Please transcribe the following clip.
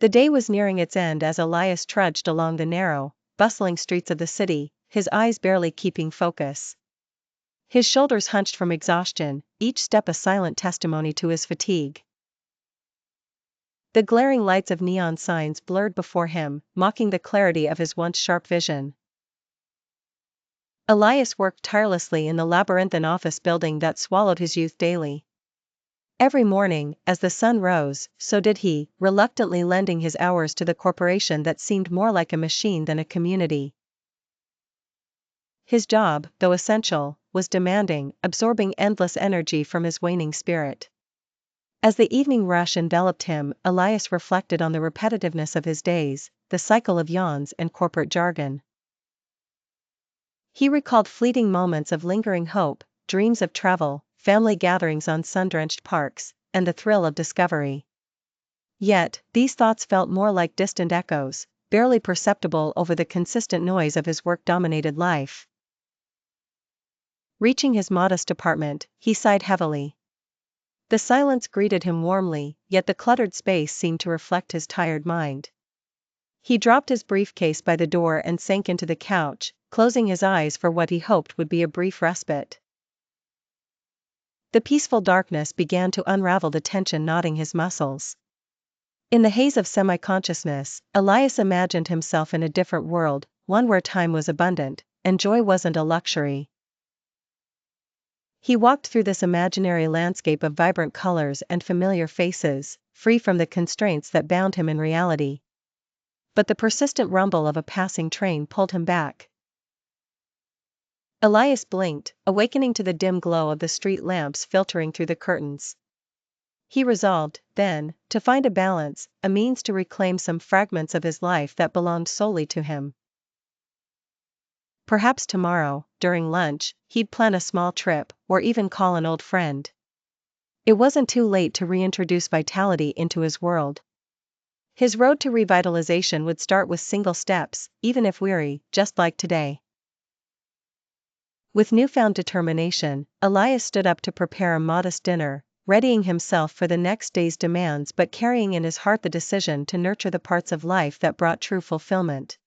The day was nearing its end as Elias trudged along the narrow, bustling streets of the city, his eyes barely keeping focus. His shoulders hunched from exhaustion, each step a silent testimony to his fatigue. The glaring lights of neon signs blurred before him, mocking the clarity of his once sharp vision. Elias worked tirelessly in the labyrinthine office building that swallowed his youth daily. Every morning, as the sun rose, so did he, reluctantly lending his hours to the corporation that seemed more like a machine than a community. His job, though essential, was demanding, absorbing endless energy from his waning spirit. As the evening rush enveloped him, Elias reflected on the repetitiveness of his days, the cycle of yawns and corporate jargon. He recalled fleeting moments of lingering hope, dreams of travel, family gatherings on sun-drenched parks, and the thrill of discovery. Yet, these thoughts felt more like distant echoes, barely perceptible over the consistent noise of his work-dominated life. Reaching his modest apartment, he sighed heavily. The silence greeted him warmly, yet the cluttered space seemed to reflect his tired mind. He dropped his briefcase by the door and sank into the couch, closing his eyes for what he hoped would be a brief respite. The peaceful darkness began to unravel the tension knotting his muscles. In the haze of semi-consciousness, Elias imagined himself in a different world, one where time was abundant, and joy wasn't a luxury. He walked through this imaginary landscape of vibrant colors and familiar faces, free from the constraints that bound him in reality. But the persistent rumble of a passing train pulled him back. Elias blinked, awakening to the dim glow of the street lamps filtering through the curtains. He resolved, then, to find a balance, a means to reclaim some fragments of his life that belonged solely to him. Perhaps tomorrow, during lunch, he'd plan a small trip, or even call an old friend. It wasn't too late to reintroduce vitality into his world. His road to revitalization would start with single steps, even if weary, just like today. With newfound determination, Elias stood up to prepare a modest dinner, readying himself for the next day's demands but carrying in his heart the decision to nurture the parts of life that brought true fulfillment.